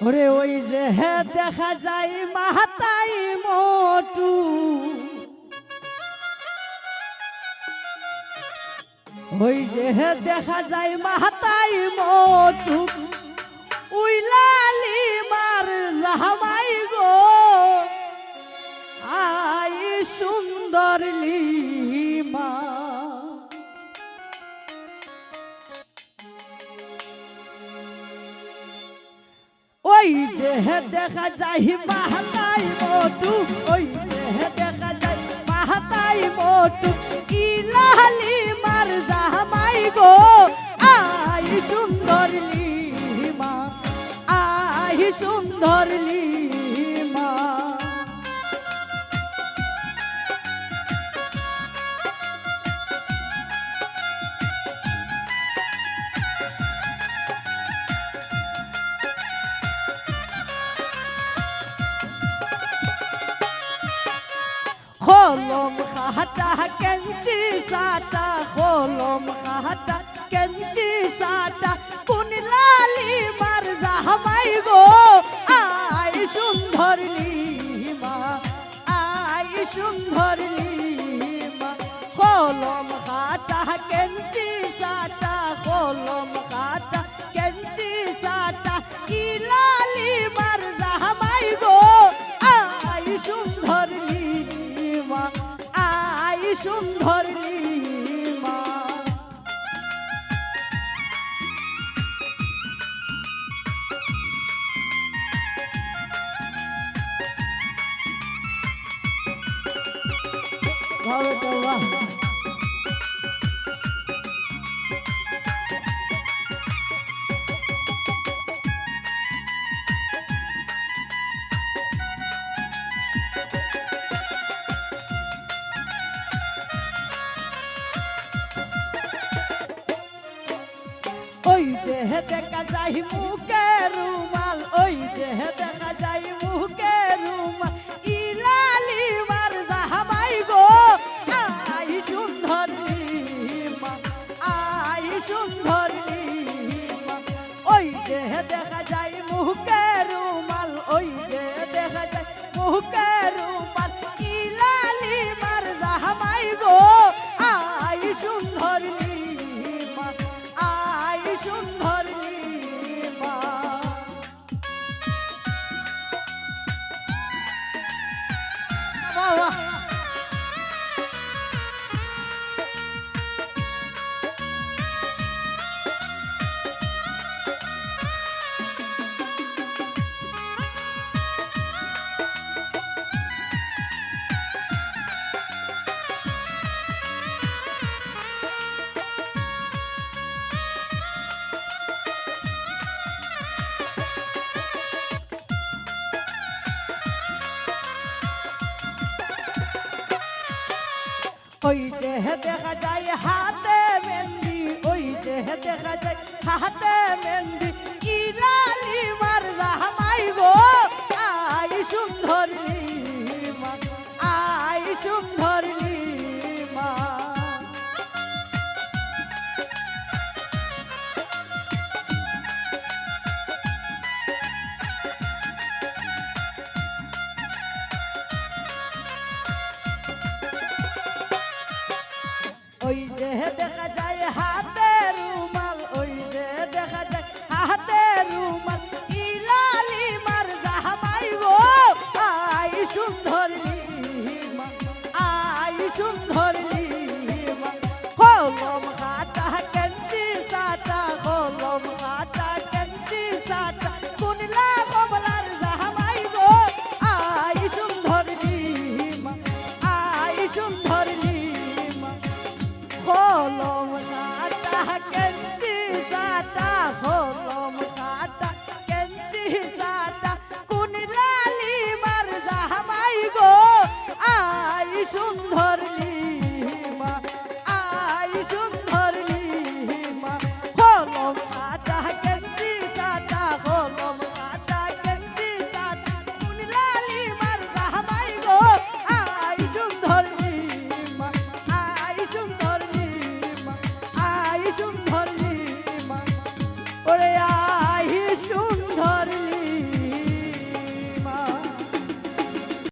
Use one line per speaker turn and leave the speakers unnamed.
ওরে ওই যে হে দেখা যায় মাহাতাই মোটু, ওই যে হে দেখা যায় মাহাতাই মোটু, উইলালি মার জামাই গো আই সুন্দর লিমা। ওই যে দেখা যায় মাহাতাই মোটু, ওই যে দেখা যায় মাহাতাই মোটু, ইলালি মার জামাই গো আই সুন্দর লিমা, আই সুন্দর লিমা। কলম কাটা কেঞ্চি সাটা, কলম কাটা কেঞ্চি সাটা, কোন লালি মার জামাই গো আই সুন্দর লিমা, আই সুন্দর লিমা। কলম কাটা কেঞ্চি সাটা, কলম কাটা কেঞ্চি সাটা, কি লালি মার জামাই গো আই সুন্দর লিমা, আই সুন্দর লিমা। ওই যে দেখা যায় মুখে রুমাল, ওই যে দেখা যায় মুখে রুমাল, ইলালি মার জামাই গো আই সুন্দর লিমা, আই সুন্দর লিমা। ওই যে দেখা যায় মুখে রুমাল, ওই যে দেখা যায় মুখে রুমাল, ইলালি মার জামাই গো আই সুন্দর লিমা, আই সুন্দর লিমা। বাবা ওই যে দেখা যায় হাতে মেহেন্দি, ওই যে দেখা যায় হাতে মেহেন্দি, ইলালি মার জামাই গো আই সুন্দর লিমা, আই সুন্দর লিমা। ওই যে দেখা যায় হাতে রুমাল, ওই যে দেখা যায় হাতে রুমাল, ইলালি মার জামাই গো আই সুন্দর